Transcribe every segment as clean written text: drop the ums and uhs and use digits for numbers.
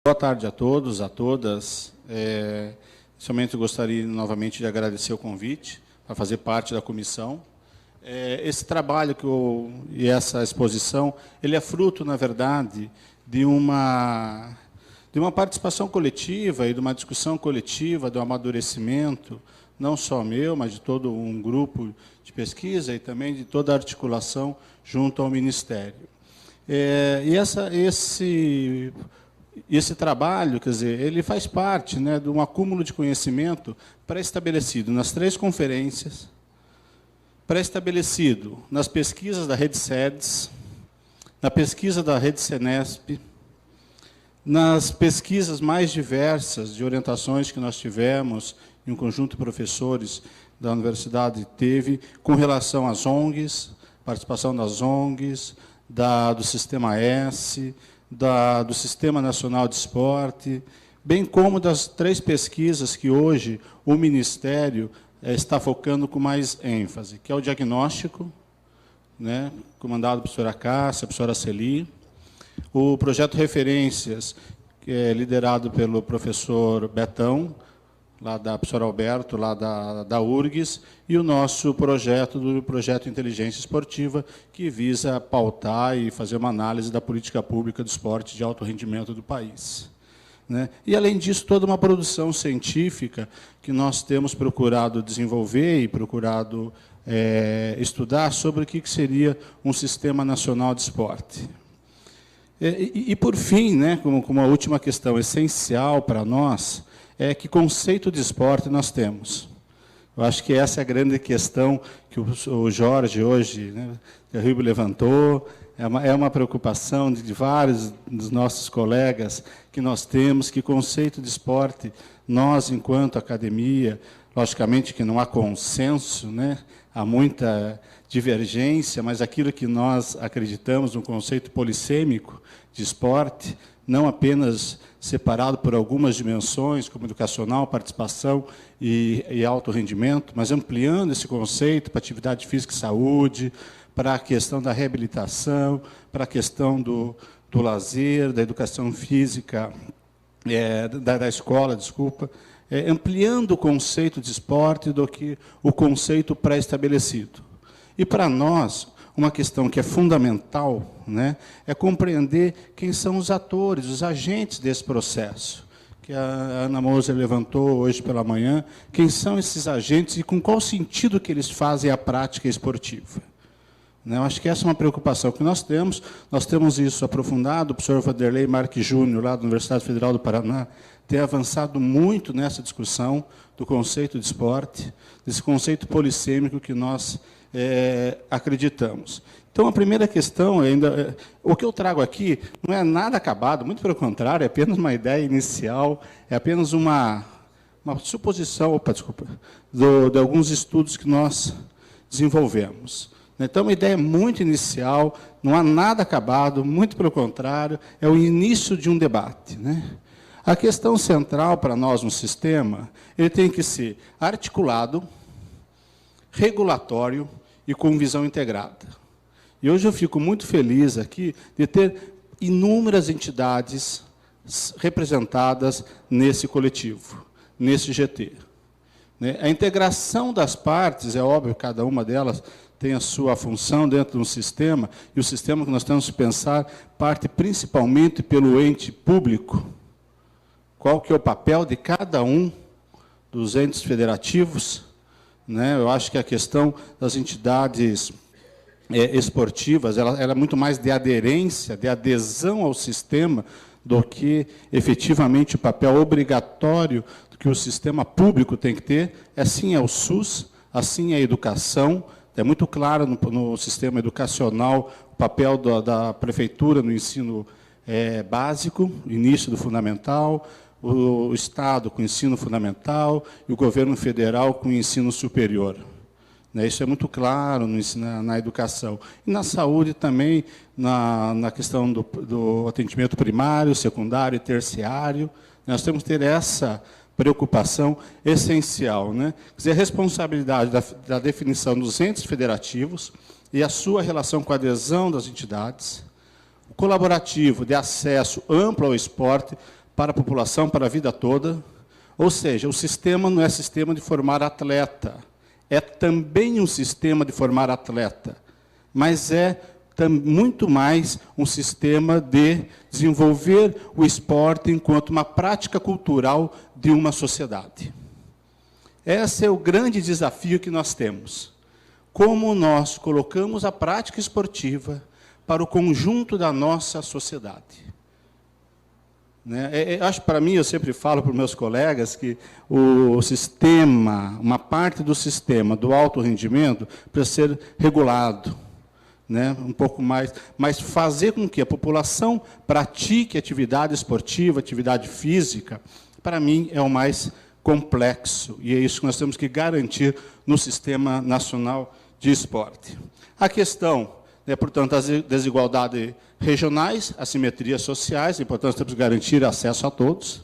Boa tarde a todos, a todas. Inicialmente, eu gostaria novamente de agradecer o convite para fazer parte da comissão. Esse trabalho e essa exposição, ele é fruto, na verdade, de uma participação coletiva e de uma discussão coletiva, do amadurecimento, não só meu, mas de todo um grupo de pesquisa e também de toda a articulação junto ao Ministério. Esse trabalho, quer dizer, ele faz parte, né, de um acúmulo de conhecimento pré-estabelecido nas 3 conferências, pré-estabelecido nas pesquisas da Rede SEDES, na pesquisa da Rede Senesp, nas pesquisas mais diversas de orientações que nós tivemos, e um conjunto de professores da universidade teve, com relação às ONGs, participação das ONGs, do Sistema S, do Sistema Nacional de Esporte, bem como das 3 pesquisas que hoje o Ministério está focando com mais ênfase, que é o diagnóstico, né, comandado pela professora Cássia, professora Celi, o projeto Referências, que é liderado pelo professor Betão, lá da professora Alberto, lá da URGS, e o nosso projeto, do Projeto Inteligência Esportiva, que visa pautar e fazer uma análise da política pública do esporte de alto rendimento do país. Né? E, além disso, toda uma produção científica que nós temos procurado desenvolver e procurado estudar sobre o que seria um sistema nacional de esporte. E por fim, né, como uma última questão essencial para nós, que conceito de esporte nós temos. Eu acho que essa é a grande questão que o Jorge, hoje, né, Terrible levantou, é uma preocupação de vários dos nossos colegas que nós temos, que conceito de esporte, nós, enquanto academia, logicamente que não há consenso, né, há muita divergência, mas aquilo que nós acreditamos no conceito polissêmico de esporte, não apenas separado por algumas dimensões, como educacional, participação e alto rendimento, mas ampliando esse conceito para atividade física e saúde, para a questão da reabilitação, para a questão do lazer, da educação física, da escola, desculpa, ampliando o conceito de esporte do que o conceito pré-estabelecido. E, para nós, uma questão que é fundamental, né, é compreender quem são os atores, os agentes desse processo, que a Ana Moser levantou hoje pela manhã, quem são esses agentes e com qual sentido que eles fazem a prática esportiva. Eu acho que essa é uma preocupação que nós temos isso aprofundado, o professor Vanderlei Marques Júnior, lá da Universidade Federal do Paraná, tem avançado muito nessa discussão do conceito de esporte, desse conceito polissêmico que nós acreditamos. Então, a primeira questão, o que eu trago aqui não é nada acabado, muito pelo contrário, é apenas uma ideia inicial, é apenas uma suposição, de alguns estudos que nós desenvolvemos. Então, uma ideia muito inicial, não há nada acabado, muito pelo contrário, é o início de um debate, né? A questão central para nós no sistema, ele tem que ser articulado, regulatório e com visão integrada. E hoje eu fico muito feliz aqui de ter inúmeras entidades representadas nesse coletivo, nesse GT. A integração das partes, é óbvio, cada uma delas tem a sua função dentro de um sistema, e o sistema que nós temos que pensar parte principalmente pelo ente público. Qual que é o papel de cada um dos entes federativos? Eu acho que a questão das entidades esportivas, ela é muito mais de aderência, de adesão ao sistema, do que efetivamente o papel obrigatório que o sistema público tem que ter. Assim é o SUS, assim é a educação. É muito claro no sistema educacional o papel da prefeitura no ensino básico, início do fundamental, o Estado com o ensino fundamental e o governo federal com o ensino superior. Isso é muito claro na educação. E na saúde também, na questão do atendimento primário, secundário e terciário. Nós temos que ter essa preocupação essencial, né? Quer dizer, a responsabilidade da definição dos entes federativos e a sua relação com a adesão das entidades, o colaborativo de acesso amplo ao esporte para a população, para a vida toda. Ou seja, o sistema não é sistema de formar atleta, é também um sistema de formar atleta, mas é muito mais um sistema de desenvolver o esporte enquanto uma prática cultural de uma sociedade. Esse é o grande desafio que nós temos. Como nós colocamos a prática esportiva para o conjunto da nossa sociedade. Acho, para mim, eu sempre falo para os meus colegas que o sistema, uma parte do sistema do alto rendimento precisa ser regulado, um pouco mais, mas fazer com que a população pratique atividade esportiva, atividade física, para mim, é o mais complexo, e é isso que nós temos que garantir no Sistema Nacional de Esporte. A questão, portanto, das desigualdades regionais, assimetrias sociais, e, portanto, temos que garantir acesso a todos,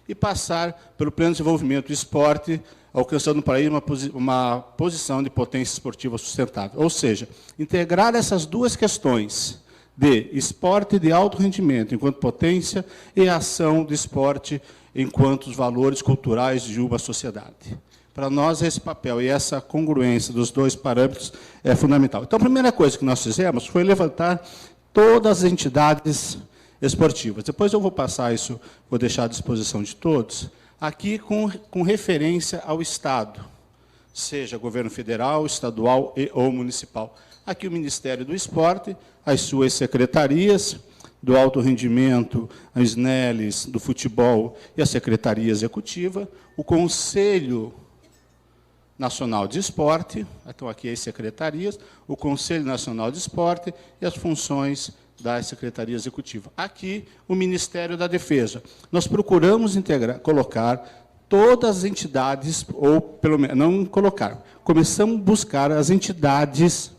e passar pelo pleno desenvolvimento do esporte, alcançando para aí uma posição de potência esportiva sustentável. Ou seja, integrar essas duas questões de esporte de alto rendimento enquanto potência e ação de esporte enquanto os valores culturais de uma sociedade. Para nós, esse papel e essa congruência dos dois parâmetros é fundamental. Então, a primeira coisa que nós fizemos foi levantar todas as entidades esportivas. Depois eu vou passar isso, vou deixar à disposição de todos, aqui com referência ao Estado, seja governo federal, estadual ou municipal. Aqui o Ministério do Esporte, as suas secretarias, do alto rendimento, as SNELs, do futebol e a Secretaria Executiva, o Conselho Nacional de Esporte, então aqui as secretarias, o Conselho Nacional de Esporte e as funções da Secretaria Executiva. Aqui, o Ministério da Defesa. Nós procuramos colocar todas as entidades, ou pelo menos, não colocar, começamos a buscar as entidades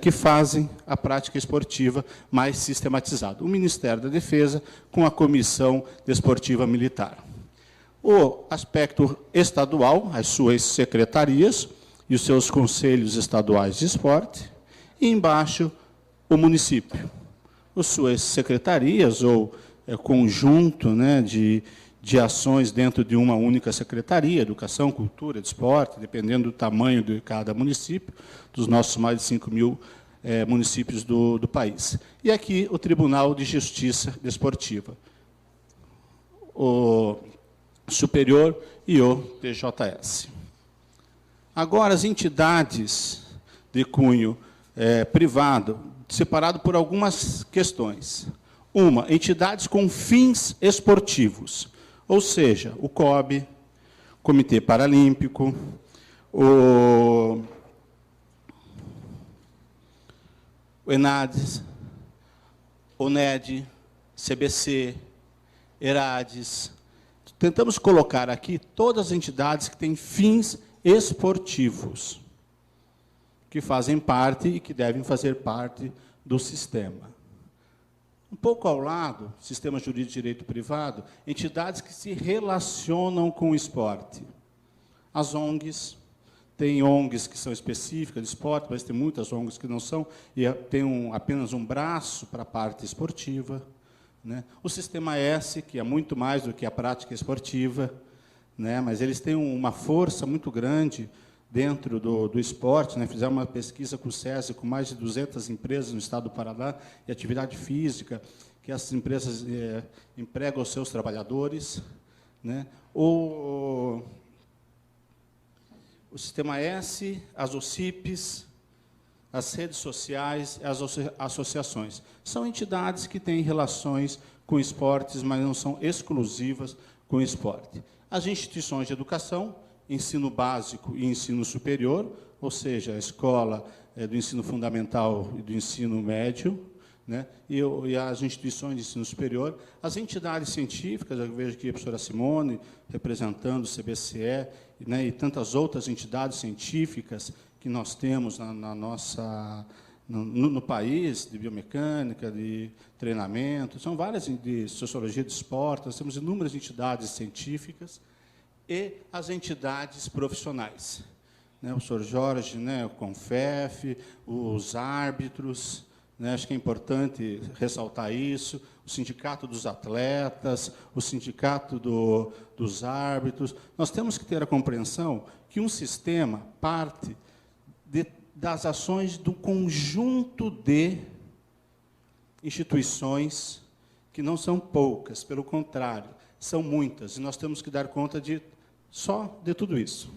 que fazem a prática esportiva mais sistematizada. O Ministério da Defesa com a Comissão Desportiva Militar. O aspecto estadual, as suas secretarias e os seus conselhos estaduais de esporte, e embaixo o município, as suas secretarias ou conjunto de ações dentro de uma única secretaria, educação, cultura, desporte, dependendo do tamanho de cada município, dos nossos mais de 5 mil municípios do país. E aqui o Tribunal de Justiça Desportiva, o Superior e o TJS. Agora, as entidades de cunho privado, separado por algumas questões. Uma, entidades com fins esportivos, ou seja, o COB, Comitê Paralímpico, o ENADES, ONED, CBC, ERADES. Tentamos colocar aqui todas as entidades que têm fins esportivos, que fazem parte e que devem fazer parte do sistema. Um pouco ao lado, sistema jurídico de direito privado, entidades que se relacionam com o esporte. As ONGs, tem ONGs que são específicas de esporte, mas tem muitas ONGs que não são, e tem apenas um braço para a parte esportiva. O Sistema S, que é muito mais do que a prática esportiva, mas eles têm uma força muito grande dentro do esporte. Fizemos uma pesquisa com o SESI, com mais de 200 empresas no estado do Paraná, de atividade física, que essas empresas empregam os seus trabalhadores. O Sistema S, as OCIPs, as redes sociais, as associações. São entidades que têm relações com esportes, mas não são exclusivas com o esporte. As instituições de educação, ensino básico e ensino superior, ou seja, a escola do ensino fundamental e do ensino médio, e as instituições de ensino superior, as entidades científicas, eu vejo aqui a professora Simone, representando o CBCE, e tantas outras entidades científicas que nós temos no país, de biomecânica, de treinamento, são várias, de sociologia de esporte, nós temos inúmeras entidades científicas e as entidades profissionais. O professor Jorge, o CONFEF, os árbitros, né? Acho que é importante ressaltar isso, o sindicato dos atletas, o sindicato dos árbitros. Nós temos que ter a compreensão que um sistema parte das ações do conjunto de instituições, que não são poucas, pelo contrário, são muitas, e nós temos que dar conta só de tudo isso.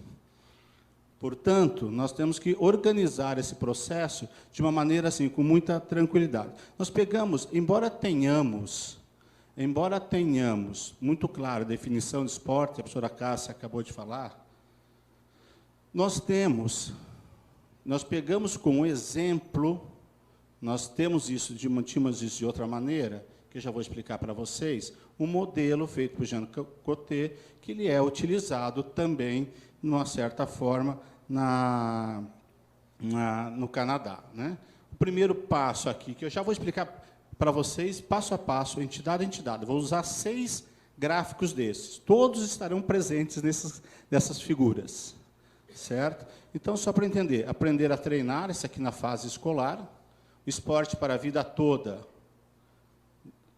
Portanto, nós temos que organizar esse processo de uma maneira assim, com muita tranquilidade. Nós pegamos, embora tenhamos muito claro a definição de esporte, a professora Cássia acabou de falar, nós pegamos como exemplo, nós tínhamos isso de outra maneira, que eu já vou explicar para vocês, um modelo feito por Jean Coté, que ele é utilizado também, de uma certa forma, no Canadá, né? O primeiro passo aqui, que eu já vou explicar para vocês, passo a passo, entidade a entidade. Vou usar 6 gráficos desses. Todos estarão presentes nessas figuras, certo? Então, só para entender, aprender a treinar, isso aqui na fase escolar, o esporte para a vida toda,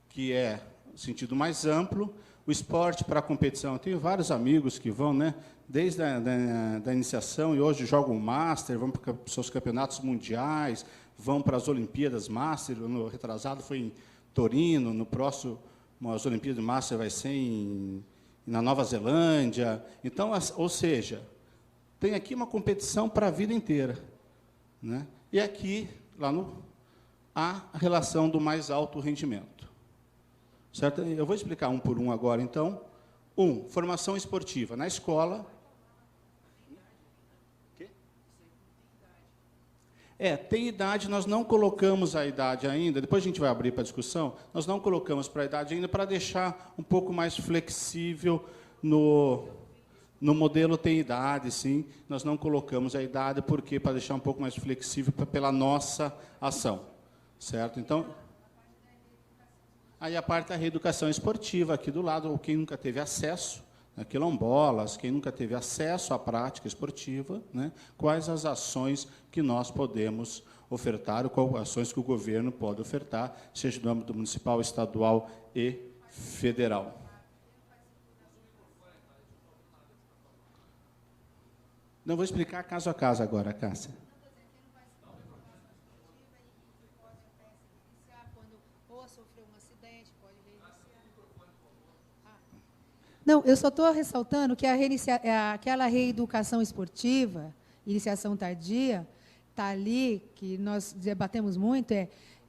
que é o sentido mais amplo, o esporte para a competição. Eu tenho vários amigos que vão, né, desde a iniciação, e hoje jogam Master, vão para os seus campeonatos mundiais, vão para as Olimpíadas Master, no retrasado foi em Torino, no próximo, as Olimpíadas Master vai ser na Nova Zelândia. Então, ou seja, tem aqui uma competição para a vida inteira, né? E aqui, há a relação do mais alto rendimento. Certo? Eu vou explicar um por um agora, então. Formação esportiva. Na escola... tem idade, nós não colocamos a idade ainda, depois a gente vai abrir para discussão, nós não colocamos para a idade ainda para deixar um pouco mais flexível no modelo tem idade, sim, nós não colocamos a idade, porque para deixar um pouco mais flexível pela nossa ação, certo? Então, aí a parte da reeducação esportiva, aqui do lado, ou quem nunca teve acesso, quilombolas, quem nunca teve acesso à prática esportiva, né, quais as ações que nós podemos ofertar, quais ações que o governo pode ofertar, seja no âmbito municipal, estadual e federal. Não, vou explicar caso a caso agora, Cássia. Não, eu só estou ressaltando que aquela reeducação esportiva, iniciação tardia, está ali, que nós debatemos muito,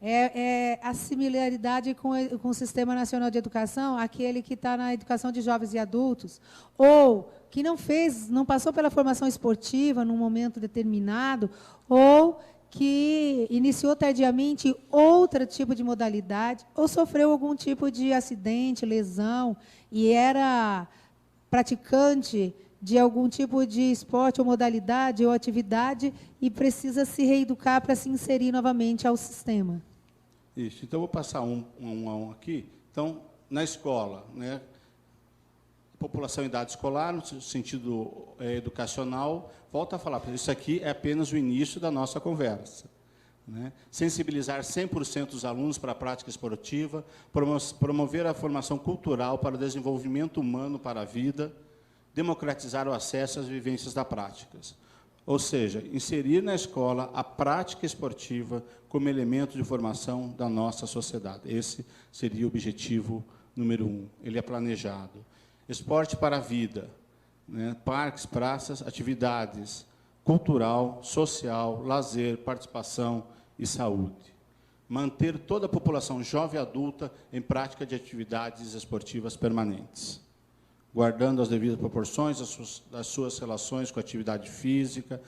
é a similaridade com o Sistema Nacional de Educação, aquele que está na educação de jovens e adultos, ou que não passou pela formação esportiva num momento determinado, ou que iniciou tardiamente outro tipo de modalidade, ou sofreu algum tipo de acidente, lesão, e era praticante de algum tipo de esporte, ou modalidade, ou atividade, e precisa se reeducar para se inserir novamente ao sistema. Isso. Então, vou passar um aqui. Então, na escola, né, população em idade escolar, no sentido educacional, volto a falar, isso aqui é apenas o início da nossa conversa, né? Sensibilizar 100% dos alunos para a prática esportiva, promover a formação cultural para o desenvolvimento humano para a vida, democratizar o acesso às vivências da prática. Ou seja, inserir na escola a prática esportiva como elemento de formação da nossa sociedade. Esse seria o objetivo número 1. Ele é planejado. Esporte para a vida, né? Parques, praças, atividades cultural, social, lazer, participação e saúde. Manter toda a população jovem e adulta em prática de atividades esportivas permanentes, guardando as devidas proporções das suas relações com a atividade física,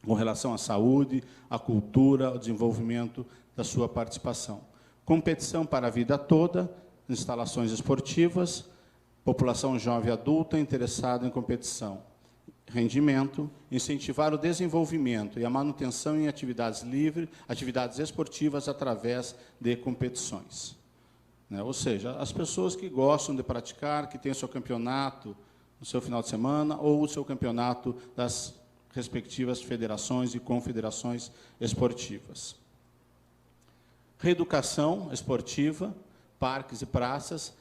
com relação à saúde, à cultura, ao desenvolvimento da sua participação. Competição para a vida toda, instalações esportivas, população jovem e adulta interessada em competição. Rendimento, incentivar o desenvolvimento e a manutenção em atividades livres, atividades esportivas através de competições. Ou seja, as pessoas que gostam de praticar, que têm o seu campeonato no seu final de semana, ou o seu campeonato das respectivas federações e confederações esportivas. Reeducação esportiva, parques e praças,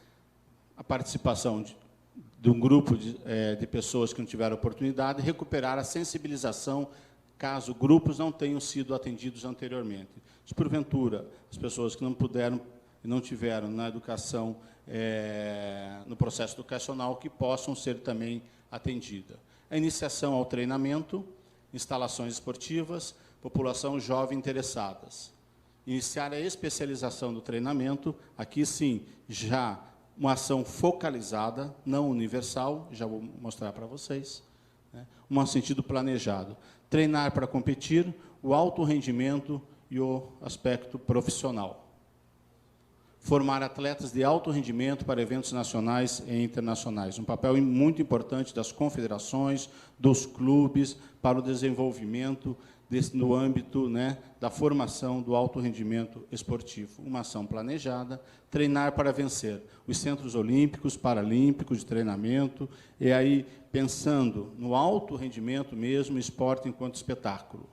a participação de um grupo de pessoas que não tiveram oportunidade, recuperar a sensibilização, caso grupos não tenham sido atendidos anteriormente. Se, porventura, as pessoas que não puderam e não tiveram na educação, no processo educacional, que possam ser também atendidas. A iniciação ao treinamento, instalações esportivas, população jovem interessadas. Iniciar a especialização do treinamento, aqui sim, já uma ação focalizada, não universal, já vou mostrar para vocês, né? Um sentido planejado. Treinar para competir, o alto rendimento e o aspecto profissional. Formar atletas de alto rendimento para eventos nacionais e internacionais. Um papel muito importante das confederações, dos clubes, para o desenvolvimento no âmbito, né, da formação do alto rendimento esportivo. Uma ação planejada, treinar para vencer. Os centros olímpicos, paralímpicos de treinamento, e aí pensando no alto rendimento mesmo, esporte enquanto espetáculo.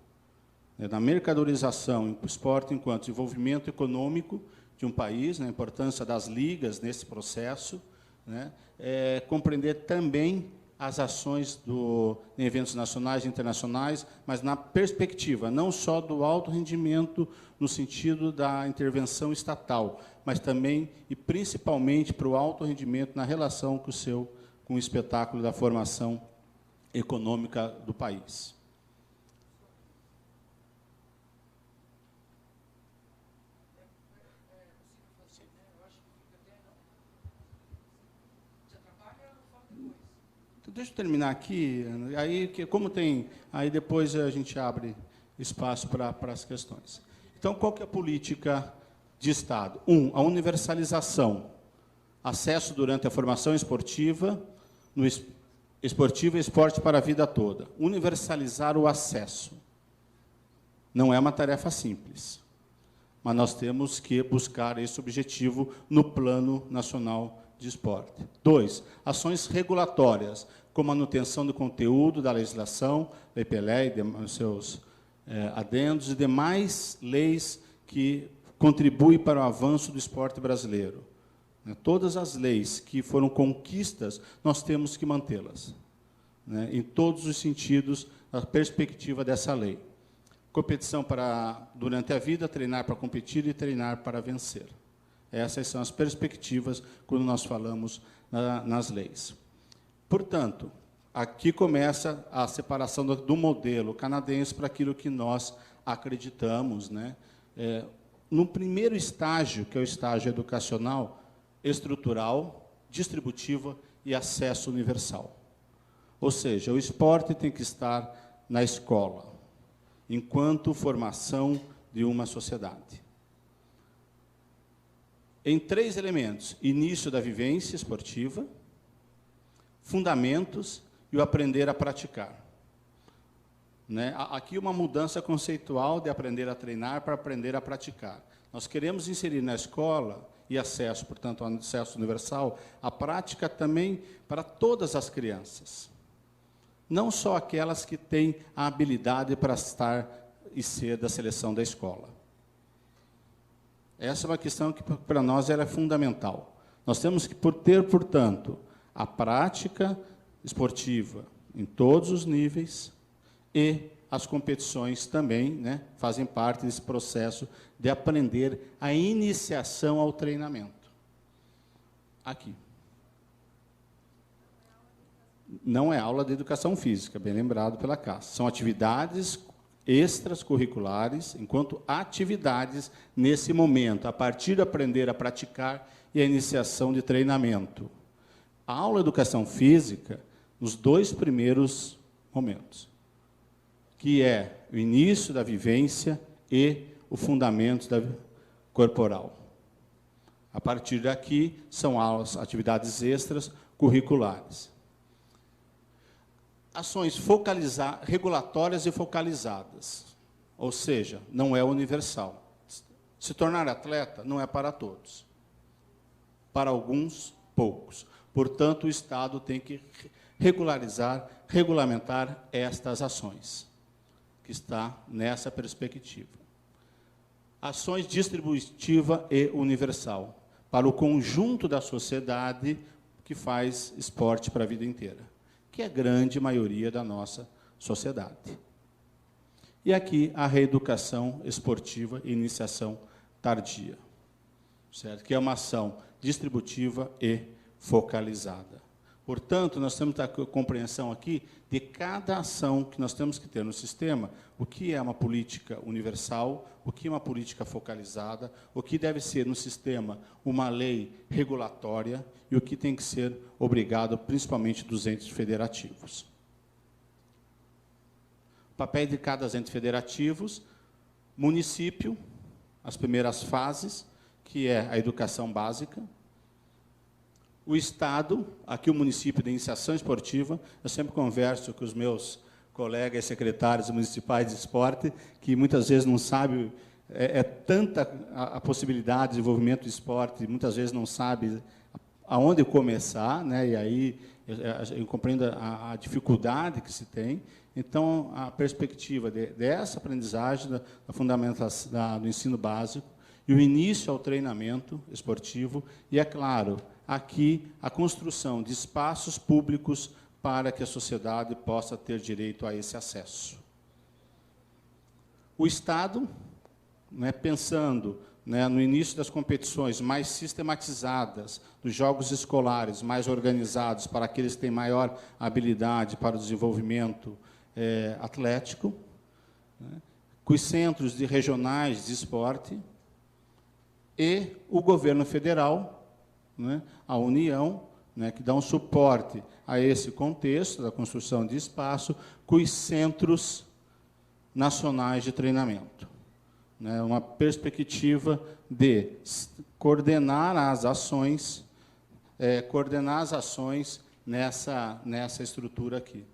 Na mercadorização, esporte enquanto desenvolvimento econômico de um país, na importância das ligas nesse processo, né, compreender também as ações em eventos nacionais e internacionais, mas na perspectiva não só do alto rendimento no sentido da intervenção estatal, mas também e principalmente para o alto rendimento na relação com o espetáculo da formação econômica do país. Deixa eu terminar aqui, aí como tem, aí depois a gente abre espaço para as questões. Então, qual que é a política de Estado? A universalização, acesso durante a formação esportiva, no esportivo e esporte para a vida toda. Universalizar o acesso. Não é uma tarefa simples, mas nós temos que buscar esse objetivo no Plano Nacional de Esporte. 2, ações regulatórias, com manutenção do conteúdo da legislação, Lei Pelé e seus adendos, e demais leis que contribuem para o avanço do esporte brasileiro. Todas as leis que foram conquistas, nós temos que mantê-las, né, em todos os sentidos, a perspectiva dessa lei. Competição durante a vida, treinar para competir e treinar para vencer. Essas são as perspectivas quando nós falamos nas leis. Portanto, aqui começa a separação do modelo canadense para aquilo que nós acreditamos, né? No primeiro estágio, que é o estágio educacional, estrutural, distributiva e acesso universal. Ou seja, o esporte tem que estar na escola, enquanto formação de uma sociedade. Em 3 elementos: início da vivência esportiva, fundamentos e o aprender a praticar. Né? Aqui uma mudança conceitual de aprender a treinar para aprender a praticar. Nós queremos inserir na escola, e acesso, portanto, ao acesso universal, a prática também para todas as crianças. Não só aquelas que têm a habilidade para estar e ser da seleção da escola. Essa é uma questão que, para nós, ela é fundamental. Nós temos que ter, portanto, a prática esportiva em todos os níveis e as competições também, né, fazem parte desse processo de aprender a iniciação ao treinamento. Aqui. Não é aula de educação física, bem lembrado pela Cássia. São atividades extracurriculares, enquanto atividades nesse momento, a partir de aprender a praticar e a iniciação de treinamento. A aula de educação física, nos 2 primeiros momentos, que é o início da vivência e o fundamento corporal. A partir daqui, são aulas, atividades extras curriculares. Ações regulatórias e focalizadas, ou seja, não é universal. Se tornar atleta não é para todos, para alguns, poucos. Portanto, o Estado tem que regulamentar estas ações, que está nessa perspectiva. ações distributiva e universal, para o conjunto da sociedade que faz esporte para a vida inteira, que é a grande maioria da nossa sociedade. E aqui a reeducação esportiva e iniciação tardia, certo? Que é uma ação distributiva e focalizada. Portanto, nós temos a compreensão aqui de cada ação que nós temos que ter no sistema, o que é uma política universal, o que é uma política focalizada, o que deve ser no sistema uma lei regulatória e o que tem que ser obrigado, principalmente dos entes federativos. O papel de cada ente federativos, município, as primeiras fases, que é a educação básica, o Estado, aqui o município de iniciação esportiva, eu sempre converso com os meus colegas secretários municipais de esporte, que muitas vezes não sabem, tanta a possibilidade de desenvolvimento do esporte, muitas vezes não sabe aonde começar, né? E aí eu compreendo a dificuldade que se tem. Então, a perspectiva dessa aprendizagem da fundamentação do ensino básico e o início ao treinamento esportivo, e, é claro, aqui a construção de espaços públicos para que a sociedade possa ter direito a esse acesso. O Estado, né, pensando, né, no início das competições mais sistematizadas, dos jogos escolares mais organizados para aqueles que têm maior habilidade para o desenvolvimento atlético, né, com os centros regionais de esporte, e o governo federal, né, a União, né, que dá um suporte a esse contexto da construção de espaço, com os centros nacionais de treinamento. Né, uma perspectiva de coordenar as ações nessa estrutura aqui.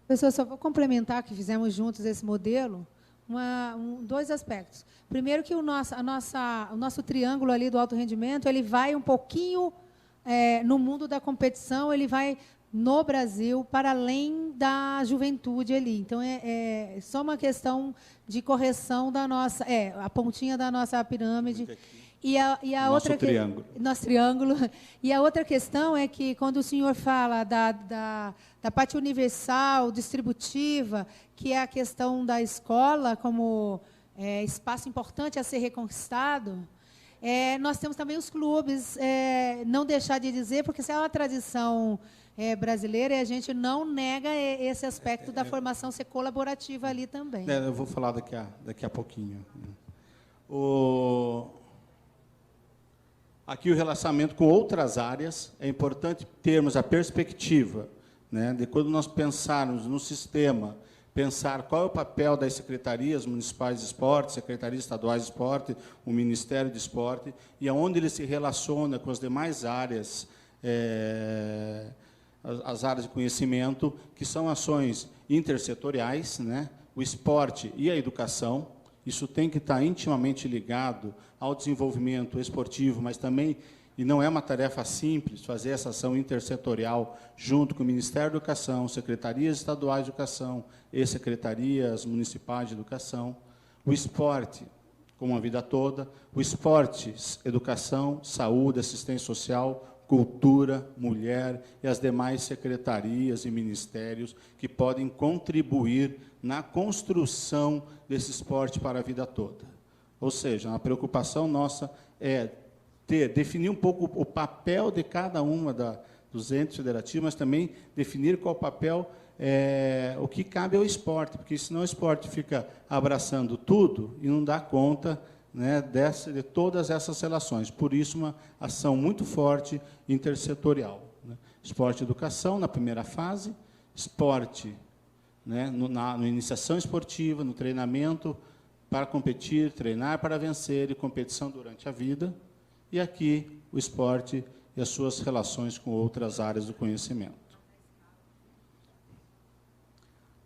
Professor, só vou complementar que fizemos juntos esse modelo, dois aspectos. Primeiro, que o nosso triângulo ali do alto rendimento, ele vai um pouquinho, no mundo da competição, ele vai, no Brasil, para além da juventude ali. Então, é só uma questão de correção da nossa... a pontinha da nossa pirâmide. E a outra triângulo. Nosso triângulo. E a outra questão é que, quando o senhor fala da parte universal, distributiva, que é a questão da escola como espaço importante a ser reconquistado, nós temos também os clubes, não deixar de dizer, porque isso é uma tradição brasileira e a gente não nega esse aspecto da formação ser colaborativa ali também. Eu vou falar daqui a pouquinho. Aqui o relacionamento com outras áreas, é importante termos a perspectiva, né, de quando nós pensarmos no sistema, pensar qual é o papel das secretarias municipais de esporte, secretarias estaduais de esporte, o Ministério de Esporte, e aonde ele se relaciona com as demais áreas, as áreas de conhecimento, que são ações intersetoriais, né, o esporte e a educação. Isso tem que estar intimamente ligado ao desenvolvimento esportivo, mas também, e não é uma tarefa simples, fazer essa ação intersetorial junto com o Ministério da Educação, secretarias estaduais de educação e secretarias municipais de educação. O esporte, como a vida toda, o esporte, educação, saúde, assistência social, cultura, mulher e as demais secretarias e ministérios que podem contribuir na construção desse esporte para a vida toda. Ou seja, a preocupação nossa é definir um pouco o papel de cada uma dos entes federativos, mas também definir qual o papel, o que cabe ao esporte, porque senão o esporte fica abraçando tudo e não dá conta, né, de todas essas relações. Por isso, uma ação muito forte intersetorial. Né? Esporte e educação, na primeira fase, esporte, né, na iniciação esportiva, no treinamento para competir, treinar para vencer e competição durante a vida. E aqui, o esporte e as suas relações com outras áreas do conhecimento.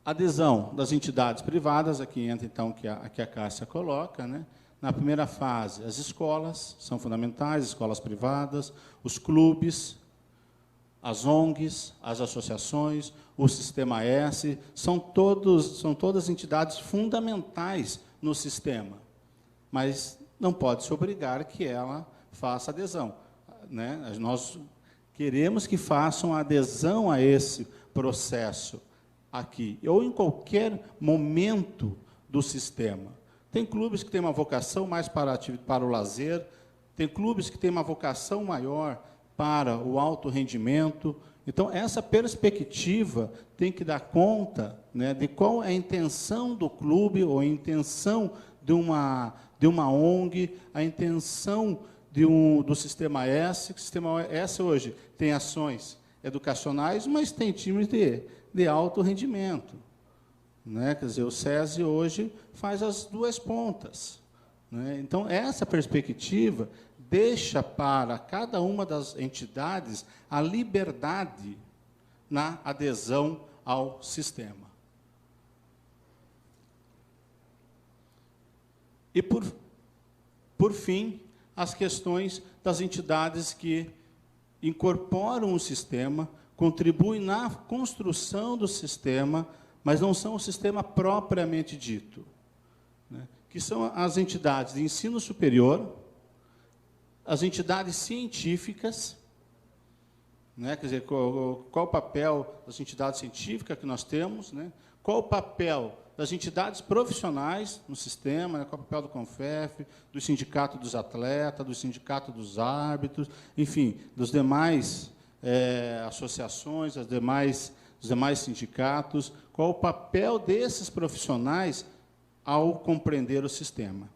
Adesão das entidades privadas, aqui entra, então, que a Cássia coloca, né? Na primeira fase, as escolas são fundamentais, escolas privadas, os clubes, as ONGs, as associações, o Sistema S, são todas entidades fundamentais no sistema. mas não pode se obrigar que ela faça adesão, né? Nós queremos que façam adesão a esse processo aqui, ou em qualquer momento do sistema. Tem clubes que têm uma vocação mais para o lazer, tem clubes que têm uma vocação maior para o alto rendimento. Então, essa perspectiva tem que dar conta, né, de qual é a intenção do clube, ou a intenção de uma ONG, a intenção do Sistema S. O Sistema S hoje tem ações educacionais, mas tem times de alto rendimento, né? Quer dizer, o SESI hoje faz as duas pontas, né? Então, essa perspectiva deixa para cada uma das entidades a liberdade na adesão ao sistema. E, por fim, as questões das entidades que incorporam o sistema, contribuem na construção do sistema, mas não são o sistema propriamente dito, né? Que são as entidades de ensino superior, as entidades científicas, né? Quer dizer, qual o papel das entidades científicas que nós temos, né? Qual o papel das entidades profissionais no sistema, né? Qual o papel do CONFEF, do Sindicato dos Atletas, do Sindicato dos Árbitros, enfim, dos demais associações, dos demais sindicatos, qual o papel desses profissionais ao compreender o sistema.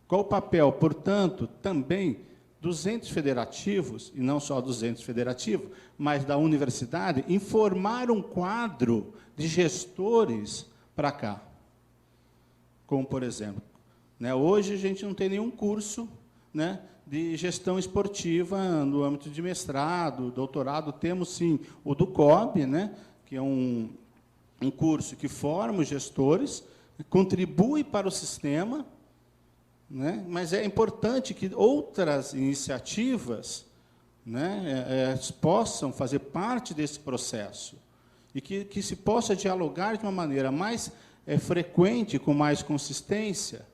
Qual o papel, portanto, também dos entes federativos, e não só dos entes federativos, mas da universidade, em formar um quadro de gestores para cá. Como, por exemplo, né, hoje a gente não tem nenhum curso, né, de gestão esportiva no âmbito de mestrado, doutorado. Temos, sim, o do COB, né, que é um curso que forma os gestores, contribui para o sistema, né, mas é importante que outras iniciativas, né, possam fazer parte desse processo e que se possa dialogar de uma maneira mais frequente, com mais consistência,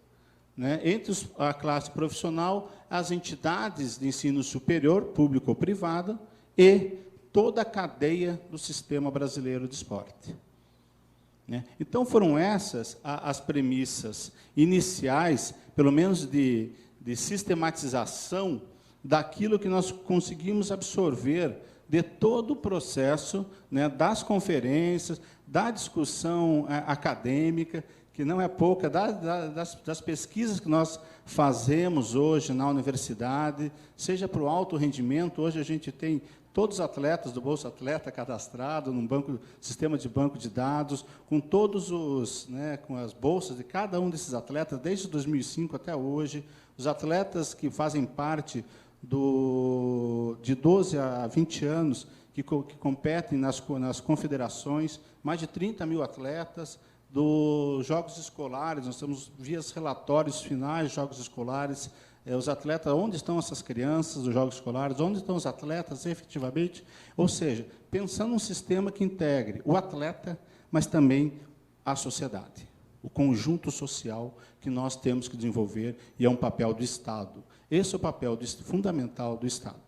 né, entre a classe profissional, as entidades de ensino superior, público ou privada, e toda a cadeia do sistema brasileiro de esporte, né? Então, foram essas as premissas iniciais, pelo menos de sistematização, daquilo que nós conseguimos absorver de todo o processo, né, das conferências, da discussão acadêmica, que não é pouca, das pesquisas que nós fazemos hoje na universidade, seja para o alto rendimento. Hoje a gente tem todos os atletas do Bolsa Atleta cadastrados num sistema de banco de dados, com todos os, né, com as bolsas de cada um desses atletas, desde 2005 até hoje, os atletas que fazem parte de 12 a 20 anos, que competem nas confederações, mais de 30 mil atletas. Dos jogos escolares, nós temos via relatórios finais de jogos escolares, os atletas, onde estão essas crianças dos jogos escolares, onde estão os atletas efetivamente, ou seja, pensando num sistema que integre o atleta, mas também a sociedade, o conjunto social que nós temos que desenvolver, e é um papel do Estado. Esse é o papel fundamental do Estado.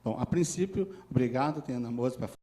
Bom, a princípio, obrigado, tenho a Ana Moza para